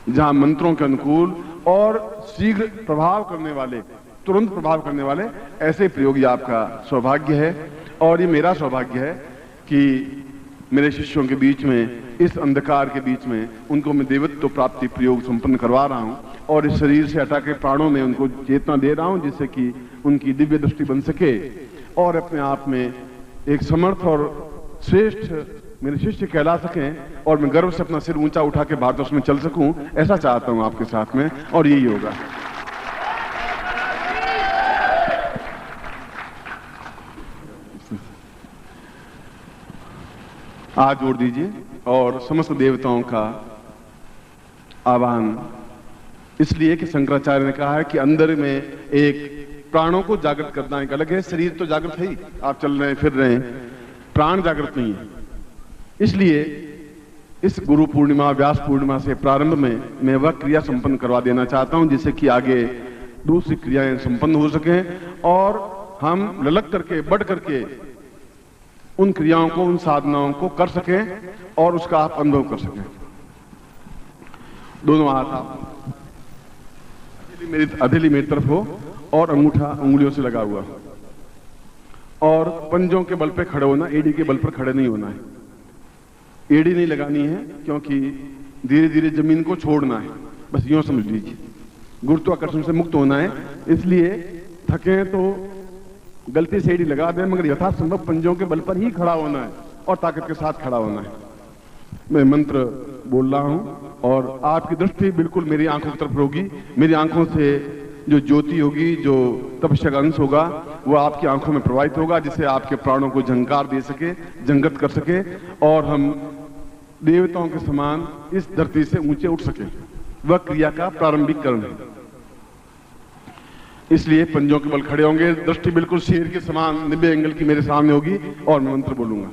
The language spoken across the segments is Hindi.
जहां मंत्रों के अनुकूल और शीघ्र प्रभाव करने वाले, तुरंत प्रभाव करने वाले ऐसे प्रयोग ही आपका सौभाग्य है। और ये मेरा सौभाग्य है कि मेरे शिष्यों के बीच में, इस अंधकार के बीच में, उनको मैं देवत्व प्राप्ति प्रयोग संपन्न करवा रहा हूं और इस शरीर से हटा के प्राणों में उनको चेतना दे रहा हूं, जिससे कि उनकी दिव्य दृष्टि बन सके और अपने आप में एक समर्थ और श्रेष्ठ मेरे शिष्य कहला सकें और मैं गर्व से अपना सिर ऊंचा उठा के भारतवर्ष में चल सकूं। ऐसा चाहता हूं आपके साथ में, और यही होगा। हाथ जोड़ दीजिए और समस्त देवताओं का आह्वान इसलिए कि शंकराचार्य ने कहा है कि अंदर में एक प्राणों को जागृत करना एक अलग है। शरीर तो जागृत है ही, आप चल रहे हैं फिर रहे हैं, प्राण जागृत नहीं है। इसलिए इस गुरु पूर्णिमा, व्यास पूर्णिमा से प्रारंभ में मैं वह क्रिया संपन्न करवा देना चाहता हूं जिससे कि आगे दूसरी क्रियाएं संपन्न हो सकें और हम ललक करके, बढ़ करके उन क्रियाओं को, उन साधनाओं को कर सकें और उसका आप अनुभव कर सकें। दोनों हाथ आप हथेली मेरी तरफ हो और अंगूठा उंगलियों से लगा हुआ, और पंजों के बल पे खड़े होना, एड़ी के बल पर खड़े नहीं होना है। एड़ी नहीं लगानी है क्योंकि धीरे धीरे जमीन को छोड़ना है, बस यूं समझ लीजिए। गुरुत्वाकर्षण से मुक्त होना है, इसलिए थके तो गलती से एड़ी लगा दें, मगर यथासंभव पंजों के बल पर ही खड़ा होना है और ताकत के साथ खड़ा होना है। मैं मंत्र बोल रहा हूं और आपकी दृष्टि बिल्कुल मेरी आंखों की तरफ होगी। मेरी आंखों से जो ज्योति होगी, जो तपस्या का अंश होगा, वो आपकी आंखों में प्रवाहित होगा, जिससे आपके प्राणों को झंकार दे सके, जंगत कर सके और हम देवताओं के समान इस धरती से ऊंचे उठ सके। वह क्रिया का प्रारंभिक करण है। इसलिए पंजों के बल खड़े होंगे, दृष्टि बिल्कुल शेर के समान 90 एंगल की मेरे सामने होगी और मैं मंत्र बोलूंगा।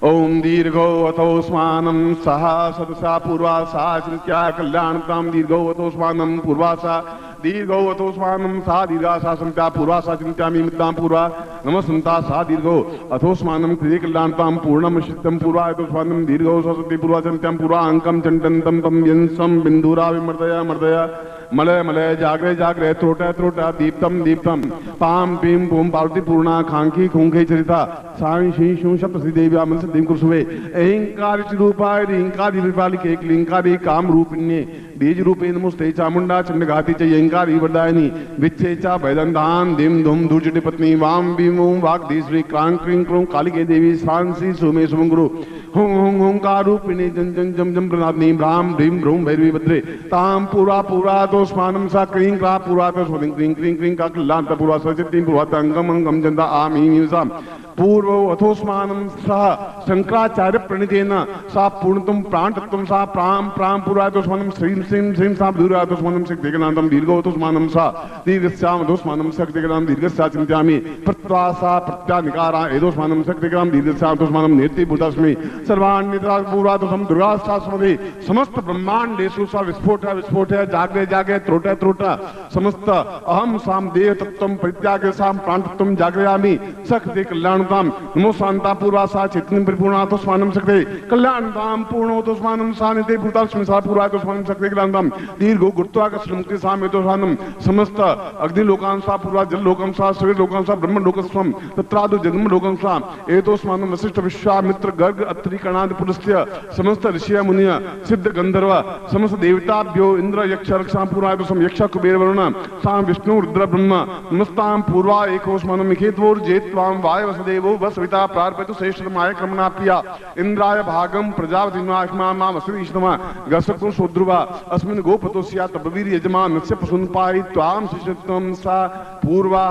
ओम दीर्घो अथोस्मानं सहा सदसा पूर्वासा चिंत्या कल्याणतां दीर्घो अथोस्मानं पूर्वासा दीर्घो अथोस्मानं सा दीर्घासा संत्या पूर्वासा चिंत्यामि मिद्दां पूर्वा नमस्संता सा दीर्घो अथोस्मानं क्रिये कल्याणतां पूर्णं शिष्टं पूर्वा अथोस्मानं दीर्घो सरस्वती पूर्वा चिंत्यां पूर्वा अंकं चंडन्तं तम यंसं बिंदुरा विमर्दया मर्दया मलय मलय जागरे जागरे त्रोटा त्रोटा दीप्तम दीप्तम पाम पीम पूम पार्वती पूर्णा खांकी खूंखे चरिता साई शी शू शब्द श्री देव्या मन सिद्धिं कुरुषुवे अहिंकार रूपाय ह्रींकारी विपालिके क्लींकारी काम रूपिण्ये बीज रूपे नमस्ते चामुंडा चंडघाती च अहिंकारी वरदायिनी विच्छे चा भैदंतान दिम धुम धूर्जटि पत्नी वाम भीम ओम वाग्दी श्री क्रांग क्रीं क्रों कालिके देवी सांसी सुमे सुमंगुरु हुं हुं हुंकार रूपिणी जन जन जम जम प्रनादनी भ्राम भ्रीम भ्रूम भैरवी भद्रे ताम पूरा पूरा तो स्मानम सा क्रीं क्रा पूरा तो स्वलिंग क्रीं क्रीं क्रीं का कल्याण पूर्वा सचित्तीं पूर्वा अंगम अंगम जंदा आम हीं साम पूर्व अथोस्मानं सह शंकराचार्य प्रणीतेन सा पूर्णतम प्राण तत्वं सा प्राम प्राम पूरा तो स्मानम श्रीं श्रीं श्रीं सा दूरा तो स्मानम शक्तिगणान्तं दीर्घो तो स्मानम सा दीर्घस्याम तो स्मानम शक्तिगणां दीर्घस्या चिंत्यामि प्रत्वासा प्रत्यानिकारा एदो स्मानम शक्तिगणां दीर्घस्याम तो स्मानम नेति भूतास्मि सर्वान्यथा पूरा तो सम दुर्गा शास्वती समस्त ब्रह्मांडेषु सा विस्फोट है जागे जागे त्रोटा त्रोटा समस्त अहम साम देह तत्वं परित्यागे साम प्राण तत्वं जागरयामि शक्ति कल्याणताम नमो शांता पूर्वा सा चित्तं परिपूर्णा तो स्वानम शक्ति कल्याणताम पूर्णो तो स्वानम सानिते भूतास्मि सा पूर्वा तो स्वानम शक्ति कल्याणताम दीर्घो गुरुत्वाकर्षण मुक्ति साम तो स्वानम समस्त अग्नि लोकां सा पूर्वा जल लोकं सा सूर्य लोकं सा ब्रह्म लोकस्वम तत्रादो जन्म लोकं सा एतो स्वानम वशिष्ठ विश्वामित्र गर्ग अत्रि कणाद पुलस्त्य समस्त ऋषिय मुनिय सिद्ध गंधर्व समस्त देवताभ्यो इंद्र यक्ष रक्षा पूरा तो सम यक्ष कुबेर वरुण साम विष्णु रुद्र ब्रह्म नमस्तां पूर्वा एकोस्मानं निखेतवोर जेत्वां वाय वसुदेवो वसविता प्रार्पयतु श्रेष्ठतमाय क्रमणा प्रिया इंद्राय भागं प्रजापति माष्मा माम वसुईष्णमा गसक्तो सोद्रुवा अस्मिन् गोपतो स्यात् तपवीर यजमान नस्य पशुन्पायि त्वां शिष्यत्वं सा पूर्वा।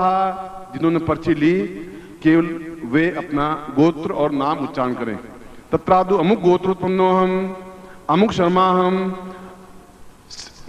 जिन्होंने पर्ची ली केवल वे अपना गोत्र और नाम उच्चारण करें। तत्रादु अमुक गोत्रोत्पन्नोहम अमुक शर्माहम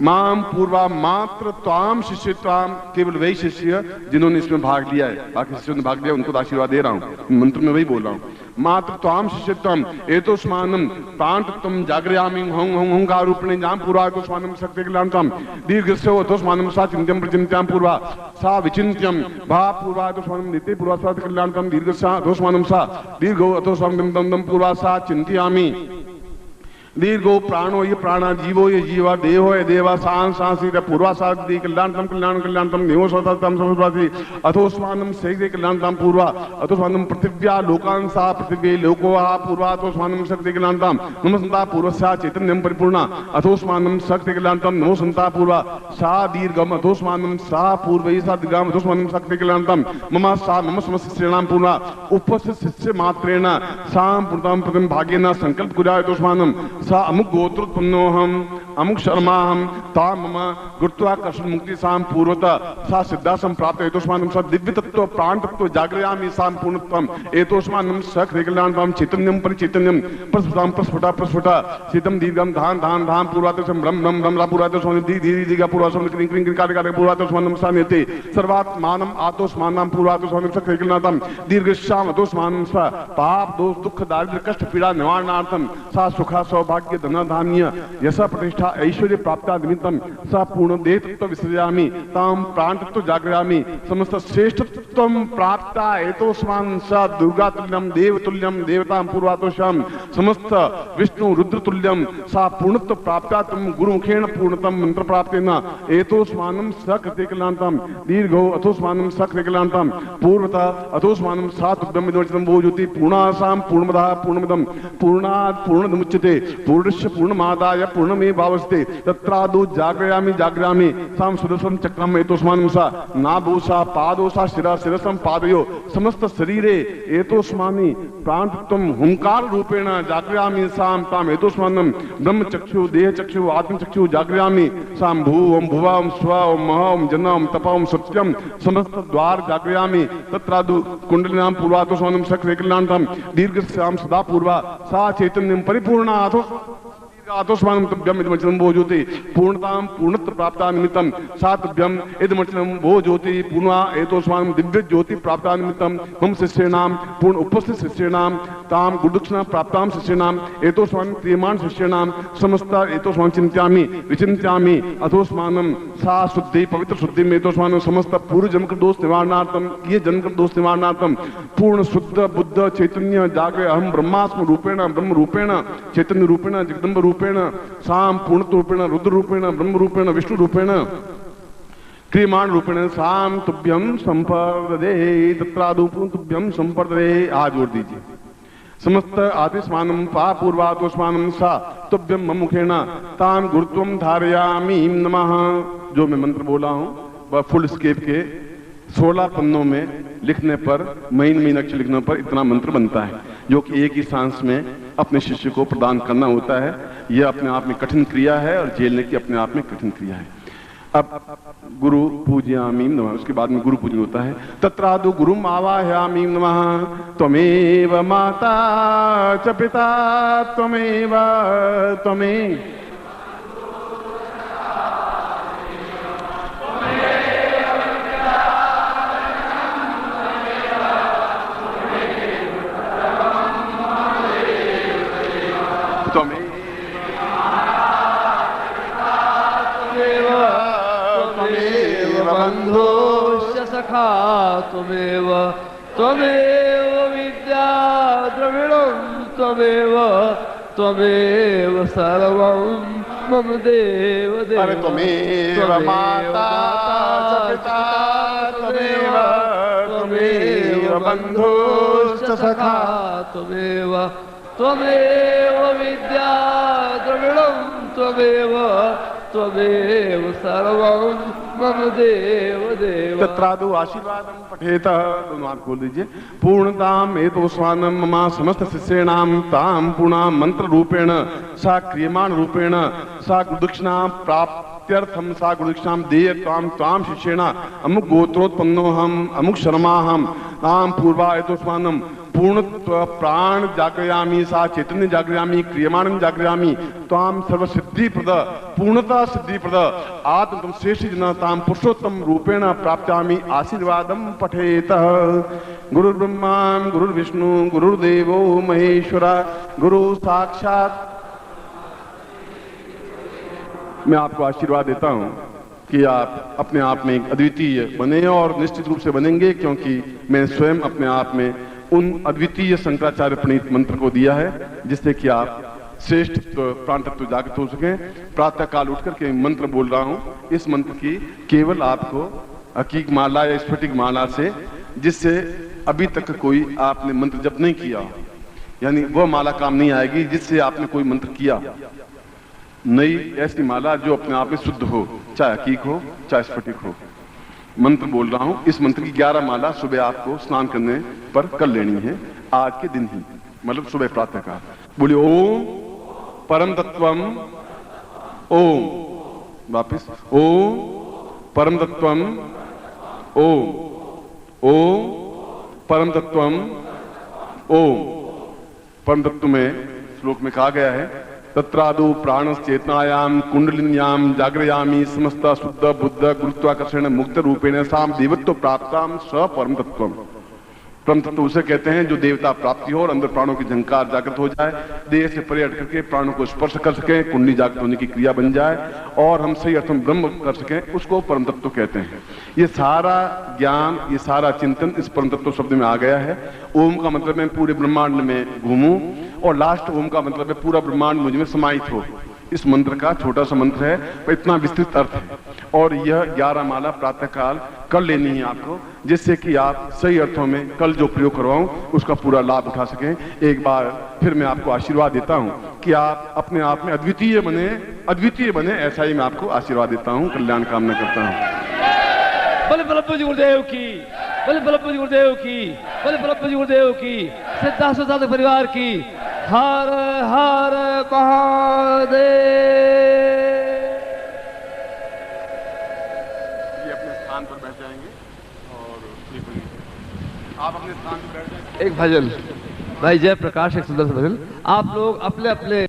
माम पूर्वा मात्र त्वाम शिष्य त्वाम, केवल वही शिष्य जिन्होंने इसमें भाग लिया है। बाकी शिष्यों ने भाग लिया, उनको आशीर्वाद दे रहा हूं, मंत्र में वही बोल रहा हूं। मात्र त्वाम शिष्य त्वम एतो स्मानम प्राण तत्वं जागरयामि हं हं हंकार रूपिणी जाम पूर्वा तो स्मानम शक्ति कल्याणताम दीर्घस्य अतो स्मानम सा चिंत्यं प्रचिंत्यां पूर्वा सा विचिन्त्यं भा पूर्वा तो स्मानम नित्य पूर्वा सा कल्याणताम दीर्घस्य अतो स्मानम सा दीर्घो अतो स्मानम दम दम पूर्वा सा चिंत्यामि दीर्घो प्राणो ये प्राणा, जीवो ये जीवा, देहो ये देवा, सांस सांसी पूर्वासादी कल्याणतम कल्याण कल्याणतम निहोसतम समस्वासी अथोस्मानम शैदे कल्याणतम पूर्वा अथोस्मानम पृथिव्या लोकान सा पृथिव्ये लोको पूर्वा अथोस्मानम शक्ति कल्याणतम नमस्ता पूर्वस्या चैतन्यम परिपूर्णा अथोस्मानम शक्ति कल्याणतम नमोसंता पूर्वा सा दीर्घम अथोस्मानम सा पूर्वै सा दीर्घम अथोस्मानम शक्ति कल्याणतम मम सा मम समस्त शिष्याणाम पूर्वा उपस्थित शिष्य मात्रेण साम पूर्णतम प्रथम भागेन संकल्प कुर्याय अथोस्मानम सा अमुक गोत्रोत्पन्नोहम अमुक शर्माहम ताम मम गुरुत्वाकर्षण मुक्ति साम पूर्वता सा सिद्धासम प्राप्त एतोस्मानम सा दिव्य तत्व प्राण तत्व जागृयामि साम पूर्णत्वम एतोस्मानम सख रेकल्याणतम चैतन्यम परिचैतन्यम प्रस्फुटाम प्रस्फुटा प्रस्फुटा शीतम दीर्घम धान धान धाम पूर्वातसम ब्रह्म ब्रह्म ब्रह्म पूर्वातसम धी धी दीर्घ पूर्वातसम क्रिं क्रिं क्रिं कार्य कार्य पूर्वातसम सा नेते सर्वात्मानम आतोस्मानम पूर्वातसम सख रेकल्याणतम दीर्घश्याम अतोस्मानम सा पाप दोष दुख दारिद्र्य कष्ट पीड़ा निवारणार्थम सा सुखा सौभाग्य धन धान्य यश प्रतिष्ठा ऐश्वर्य प्राप्त निमित्तम सा पूर्ण देह तत्व विसर्जयामि ताम प्राण तत्व जागृयामि समस्त श्रेष्ठत्वं प्राप्त एतोस्मान् सा दुर्गा तुल्यम देव तुल्यम देवतां पूर्वातोषाम समस्त विष्णु रुद्र तुल्यम सा पूर्णत्व प्राप्त तुम गुरुमुखेन पूर्णतम मंत्र प्राप्तेन एतोस्मानं स कृते कल्याणतम दीर्घो अथोस्मानं स कृते कल्याणतम पूर्वता अथोस्मानं सा तुभ्यं विदवचनं वो ज्योति पूर्णासां पूर्णमदः पूर्णमिदं पूर्णात् पूर्णमुच्यते पूर्णस्य पूर्णमादाय पूर्णमेवावस्ते तत्रादौ जागृयामि जागृयामि साम सुदर्शन चक्रम एतोस्मानं सा नाभूषा पादोषा शिरा शिरसं पादयो समस्त शरीरे एतोस्मानि प्राणतत्वं हुंकार रूपेण जागृयामि साम ताम एतोस्मानं ब्रह्म चक्षु देह चक्षु आत्म चक्षु जागृयामि साम भू ओम भुवा ओम स्व ओम मह ओम जन ओम तप ओम सत्यम समस्त द्वार जागृयामि तत्रादौ कुंडलिनां पूर्वातोस्मानं सक्रेकल्याणतम दीर्घस्याम सदा पूर्वा सा चैतन्यं परिपूर्णा आतोस्मानं तुभ्यम इदमचनं वो ज्योति पूर्णतां पूर्णत्व प्राप्ता निमित्तं सा तुभ्यम इदमचनं वो ज्योति पूर्णा एतोस्मानं दिव्य ज्योति प्राप्ता निमित्तं मम शिष्याणां पूर्ण उपस्थित शिष्याणां ताम गुरुदक्षिणा प्राप्तां शिष्याणां एतोस्मानं क्रियमाण शिष्याणां समस्त एतोस्मानं चिंत्यामि विचिंत्यामि अथोस्मानं सा शुद्धि पवित्र शुद्धि में एतोस्मानं समस्त पूर्व जन्म का दोष निवारणार्थम ये जन्म का दोष निवारणार्थम पूर्ण शुद्ध बुद्ध चैतन्य जागे अहम ब्रह्मास्म रूपेण ब्रह्म रूपेण चैतन्य रूपेण जगदम्ब रूपेण साम पूर्ण रूपेण रुद्र रूपेण ब्रह्म रूपेण विष्णु रूपेण क्रियमाण रूपेण साम तुभ्यम संपर्दे तत्रादौ तुभ्यम संपर्दे आज जोड़ दीजिए समस्त आतिस्मानं पा पूर्वातोस्मानं सा तुभ्यम ममुखेन ताम गुरुत्वं धारयामि नमः। जो मैं मंत्र बोला हूं वह फुल स्केप के 16 पन्नों में लिखने पर महीन अक्षर लिखने पर इतना मंत्र बनता है, जो कि एक ही सांस में अपने शिष्य को प्रदान करना होता है। यह अपने आप में कठिन क्रिया है और झेलने की अपने आप में कठिन क्रिया है। अब गुरु पूजयामि नमः, उसके बाद में गुरु पूजन होता है। तत्रादौ गुरुम आवाहयामि नमः। त्वमेव माता च पिता त्वमेव त्वमेव बंधुश्च सखा त्वमेव त्वमेव विद्या द्रविणं त्वमेव त्वमेव सर्वं मम देव देव। अरे त्वमेव माता च पिता त्वमेव त्वमेव बंधुश्च सखा त्वमेव त्वमेव विद्या द्रविणं त्वमेव त्वमेव सर्वं मम देव देव। तत्रादौ आशीर्वादं पठेत, दोनों हाथ खोल दीजिए। पूर्णताम एतोस्मानं मम समस्त शिष्याणां तां पूर्णां मंत्र रूपेण सा क्रियमाण रूपेण सा गुरुदक्षिणा प्राप्त्यर्थं सा गुरुदक्षिणां देय त्वां शिष्येण अमुक गोत्रोत्पन्नोऽहम् अमुक शर्माहम् तां पूर्वा एतोस्मानं पूर्णत्व प्राण जागृयामि सा चैतन्य जागृयामि क्रियमाणं जागृयामि ताम सर्व सिद्धि प्रद पूर्णता सिद्धि प्रद आत्म तुम श्रेष्ठ जन ताम पुरुषोत्तम रूपेण प्राप्यामि आशीर्वादं पठेत। गुरुर्ब्रह्मा गुरुर्विष्णु गुरुर्देवो महेश्वर गुरु साक्षात। मैं आपको आशीर्वाद देता हूं कि आप अपने आप में एक अद्वितीय बने और निश्चित रूप से बनेंगे, क्योंकि मैं स्वयं अपने आप में उन अद्वितीय शंकराचार्य प्रणीत मंत्र को दिया है जिससे कि आप श्रेष्ठ प्राण तत्व जागृत हो सके। प्रातः काल उठ करके मंत्र बोल रहा हूँ, इस मंत्र की केवल आपको हकीक माला या स्फटिक माला से, जिससे अभी तक कोई आपने मंत्र जप नहीं किया, यानी वह माला काम नहीं आएगी जिससे आपने कोई मंत्र किया। नई ऐसी माला जो अपने आप में शुद्ध हो, चाहे हकीक हो चाहे स्फटिक हो। मंत्र बोल रहा हूं, इस मंत्र की 11 माला सुबह आपको स्नान करने पर कर लेनी है, आज के दिन ही, मतलब सुबह प्रातः काल। बोलिए ओम परम तत्वम, ओम, वापिस ओम परम तत्वम, ओम, ओम परम तत्वम, ओम। परम तत्व में श्लोक में कहा गया है, तत्रादो प्राणश्चेतनायाम कुंडलिन्याम जागरयामी समस्त शुद्ध बुद्ध गुरुत्वाकर्षण मुक्त रूपेण साम देवत्व प्राप्ताम स परम तत्वम। परम तत्व उसे कहते हैं जो देवता प्राप्ति हो और अंदर प्राणों की झंकार जागृत हो जाए, देह से परे हट करके प्राणों को स्पर्श कर सके, कुंडली जागृत होने की क्रिया बन जाए और हम सही अर्थ में ब्रह्म कर सकें, उसको परम तत्व कहते हैं। ये सारा ज्ञान, ये सारा चिंतन इस परम तत्व शब्द में आ गया है। ओम का मतलब मैं पूरे ब्रह्मांड में घूमूं, और लास्ट ओम का मतलब है पूरा ब्रह्मांड मुझ में समाहित हो। इस मंत्र का छोटा सा मंत्र है पर इतना विस्तृत अर्थ है, और यह 11 माला प्रातः काल कर लेनी है आपको, जिससे कि आप सही अर्थों में कल जो प्रयोग करवाऊं उसका पूरा लाभ उठा सकें। एक बार फिर मैं आपको आशीर्वाद देता हूं कि आप अपने आप में अद्वितीय बने, ऐसा ही मैं आपको आशीर्वाद देता हूं, कल्याण कामना करता हूं। बोले बलब्बू जी गुरुदेव की, बोले बलब्बू जी गुरुदेव की, बोले बलब्बू जी गुरुदेव की, सिद्धार्थ साधक परिवार की। हर हर महादेव। ये अपने स्थान पर बैठ जाएंगे और आप अपने स्थान पर बैठ जाएंगे। एक भजन भाई जय प्रकाश, एक सुंदर सा भजन। आप लोग अपने अपने